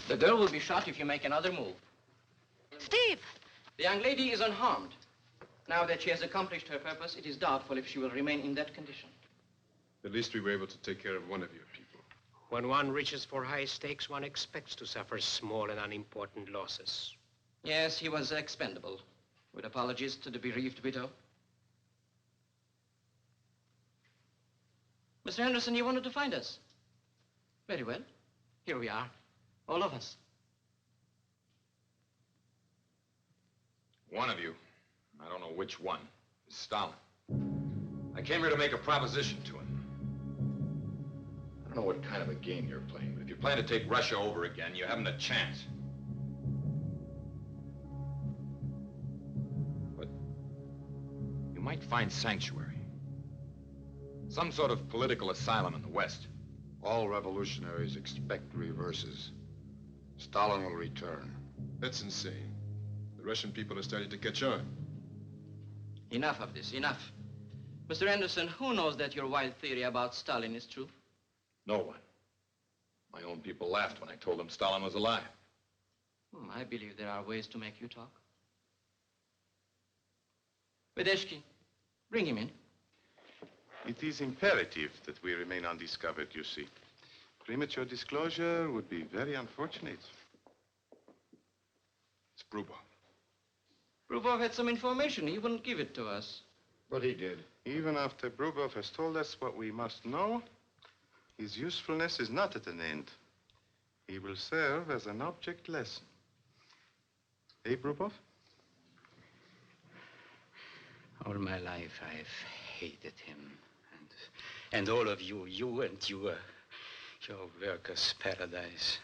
The girl will be shot if you make another move. Steve! The young lady is unharmed. Now that she has accomplished her purpose, it is doubtful if she will remain in that condition. At least we were able to take care of one of your people. When one reaches for high stakes, one expects to suffer small and unimportant losses. Yes, he was expendable. With apologies to the bereaved widow. Mr. Henderson, you wanted to find us. Very well. Here we are. All of us. One of you, I don't know which one, is Stalin. I came here to make a proposition to him. I don't know what kind of a game you're playing, but if you plan to take Russia over again, you haven't a chance. But you might find sanctuary. Some sort of political asylum in the West. All revolutionaries expect reverses. Stalin will return. That's insane. The Russian people are starting to catch on. Enough of this, enough. Mr. Anderson, who knows that your wild theory about Stalin is true? No one. My own people laughed when I told them Stalin was alive. I believe there are ways to make you talk. Vedeshki, bring him in. It is imperative that we remain undiscovered, you see. Premature disclosure would be very unfortunate. It's Brubov. Brubov had some information. He wouldn't give it to us. But he did. Even after Brubov has told us what we must know, his usefulness is not at an end. He will serve as an object lesson. Eh, Brubov? All my life I've hated him. And all of you and your workers' paradise.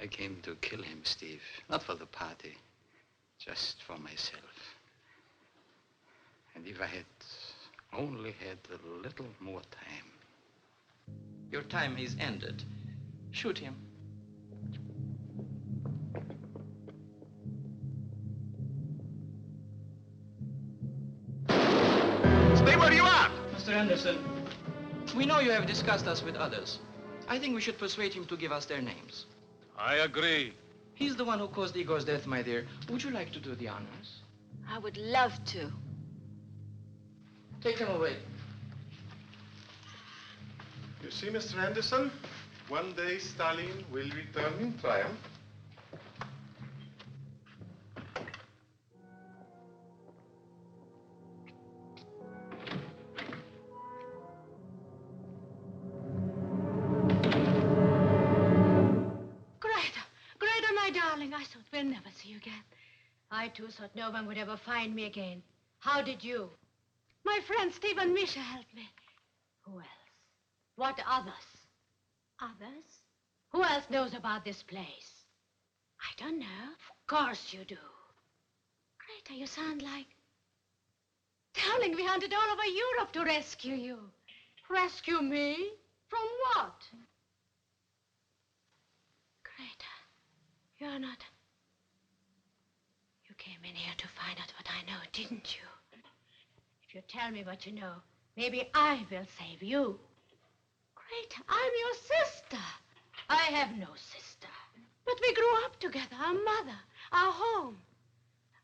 I came to kill him, Steve. Not for the party, just for myself. And if I had only had a little more time. Your time is ended. Shoot him. Stay where you are! Mr. Anderson, we know you have discussed us with others. I think we should persuade him to give us their names. I agree. He's the one who caused Igor's death, my dear. Would you like to do the honors? I would love to. Take them away. You see, Mr. Anderson, one day Stalin will return in triumph. Greta, my darling, I thought we'll never see you again. I, too, thought no one would ever find me again. How did you? My friend Steve and Misha helped me. Who else? What others? Others? Who else knows about this place? I don't know. Of course you do. Greta, you sound like... Darling, we hunted all over Europe to rescue you. Rescue me? From what? Greta, you're not... You came in here to find out what I know, didn't you? If you tell me what you know, maybe I will save you. Greta, I'm your sister. I have no sister. But we grew up together, our mother, our home.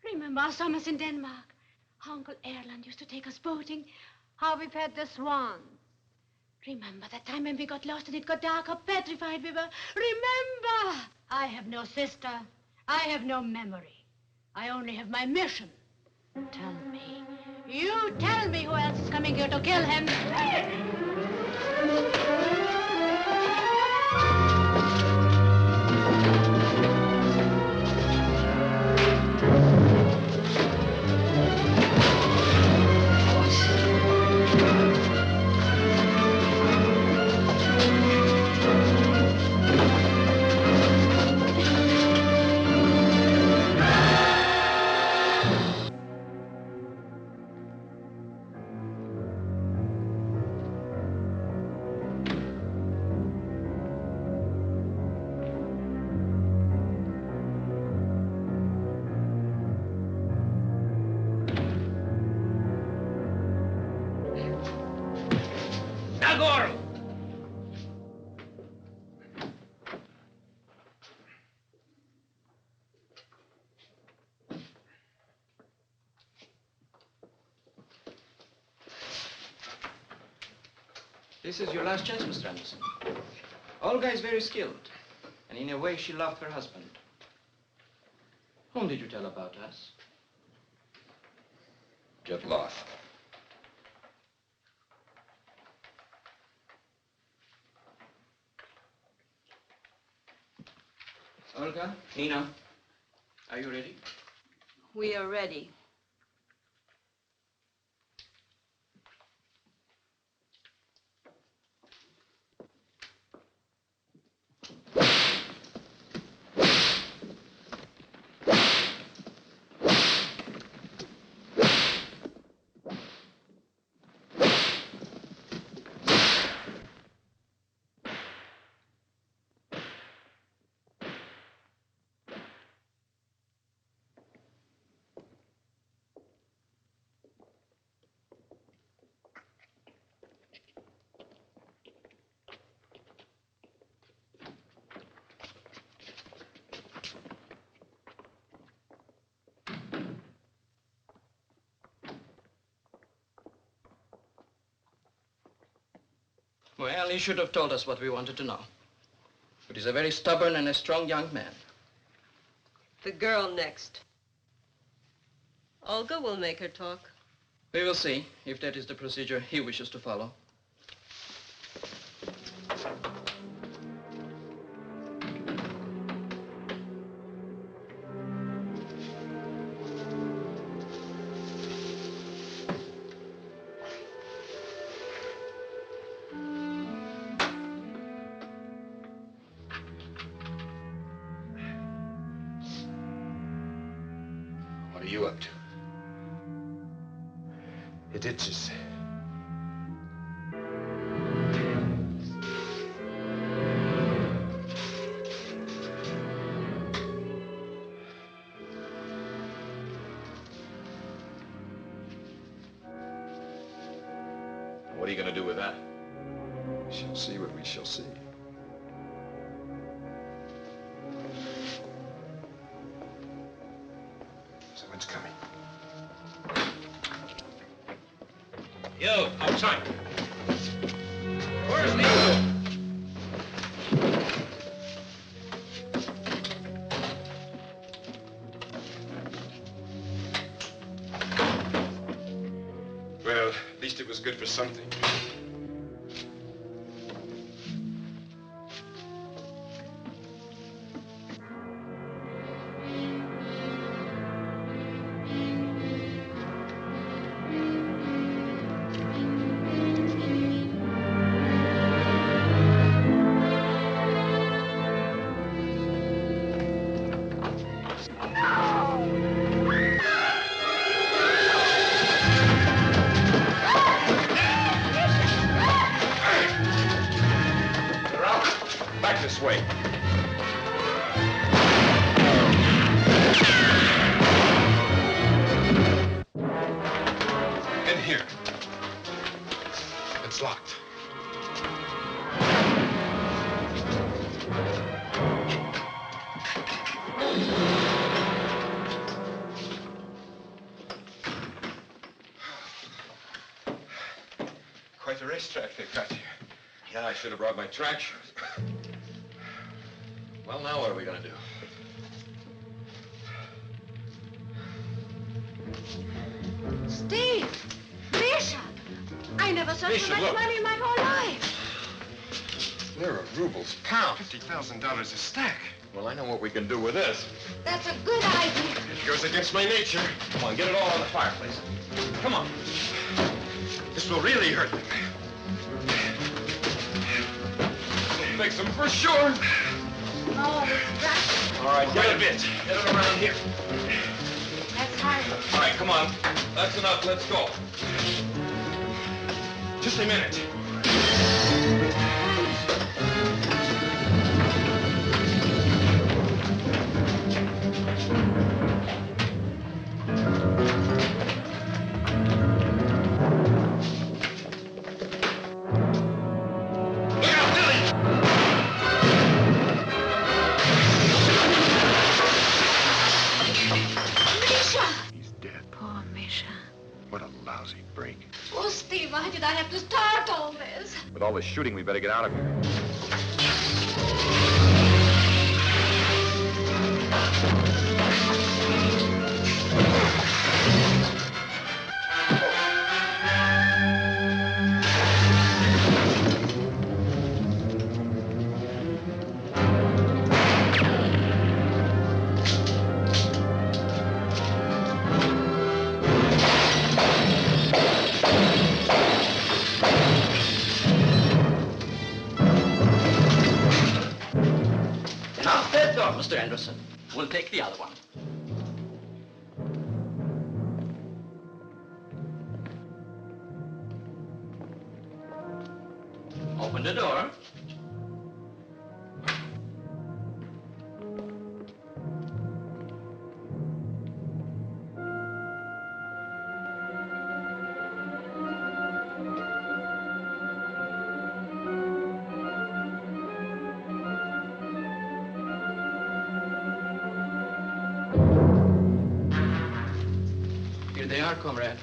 Remember our summers in Denmark? How Uncle Erland used to take us boating. How we fed the swans. Remember that time when we got lost and it got dark, how petrified we were? Remember! I have no sister. I have no memory. I only have my mission. Tell me. You tell me who else is coming here to kill him. Gabor! This is your last chance, Mr. Anderson. Olga is very skilled, and in a way she loved her husband. Whom did you tell about us? Get lost. Olga, Nina, are you ready? We are ready. Well, he should have told us what we wanted to know. But he's a very stubborn and a strong young man. The girl next. Olga will make her talk. We will see if that is the procedure he wishes to follow. What are you up to? It itches. What are you going to do with that? We shall see what we shall see. Someone's coming. You, outside. Where's Nico? Well, at least it was good for something. Back this way. In here. It's locked. Quite a racetrack they've got here. Yeah, I should have brought my track shoes. Well, now what are we going to do? Steve! Misha! I never saw Misha, so much look. money in my whole life. There are rubles, pounds. $50,000 a stack. Well, I know what we can do with this. That's a good idea. It goes against my nature. Come on, get it all on the fireplace. Come on. This will really hurt them. It'll fix them for sure. Oh, that's... All right, Quite a bit. Get it around here. That's hard. All right, come on. That's enough. Let's go. Just a minute. Misha! He's dead. Poor Misha. What a lousy break. Oh, Steve, why did I have to start all this? With all this shooting, we better get out of here. Not that door, Mr. Anderson. We'll take the other one. Open the door. Here they are, comrade.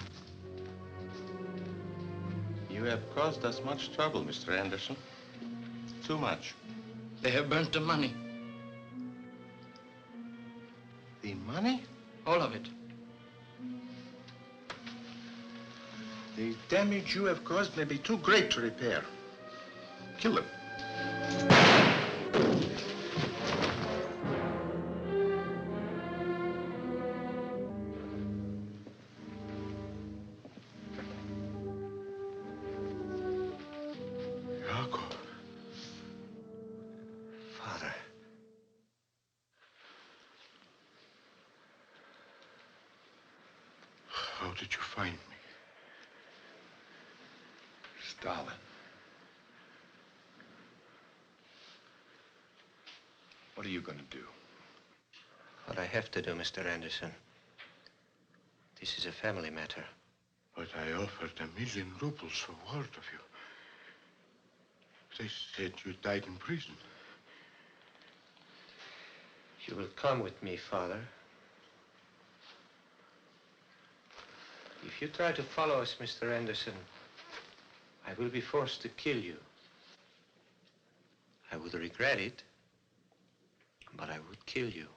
You have caused us much trouble, Mr. Anderson. Too much. They have burnt the money. The money? All of it. The damage you have caused may be too great to repair. Kill them. Jacob. Father. How did you find me? Stalin. What are you going to do? What I have to do, Mr. Anderson. This is a family matter. But I offered $1,000,000 for word of you. They said you died in prison. You will come with me, Father. If you try to follow us, Mr. Anderson, I will be forced to kill you. I would regret it, but I would kill you.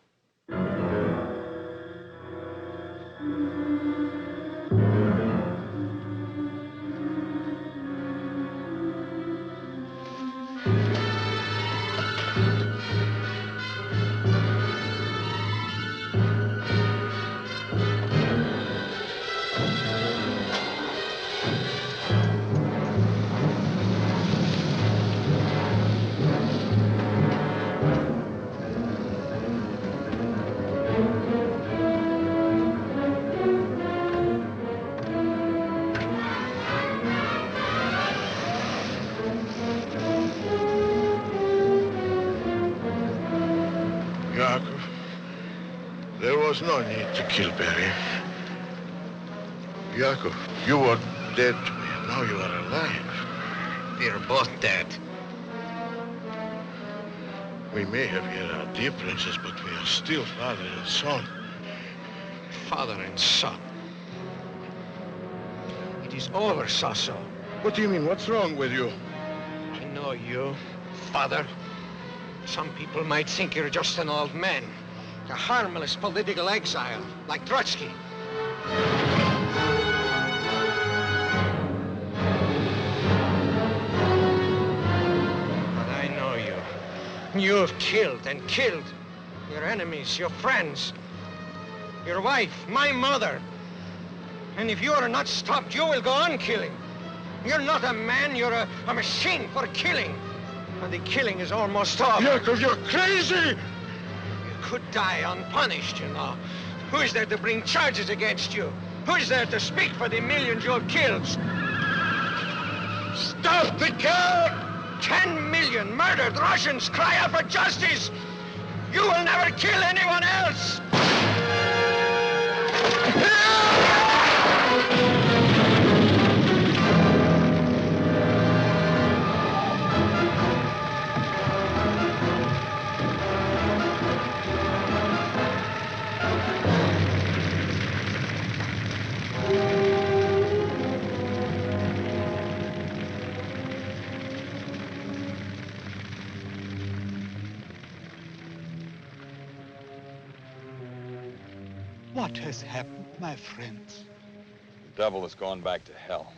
Jacob, there was no need to kill Barry. Jacob, you were dead to me, and now you are alive. We're both dead. We may have had our differences, but we are still father and son. Father and son. It is over, Zsa Zsa. What do you mean? What's wrong with you? I know you, Father. Some people might think you're just an old man, a harmless political exile, like Trotsky. But I know you. You have killed and killed your enemies, your friends, your wife, my mother. And if you are not stopped, you will go on killing. You're not a man, you're a machine for killing. And the killing is almost over. Jacob, you're crazy! You could die unpunished, you know. Who is there to bring charges against you? Who is there to speak for the millions you have killed? Stop the car! 10 million murdered Russians cry out for justice! You will never kill anyone else! What has happened, my friends? The devil has gone back to hell.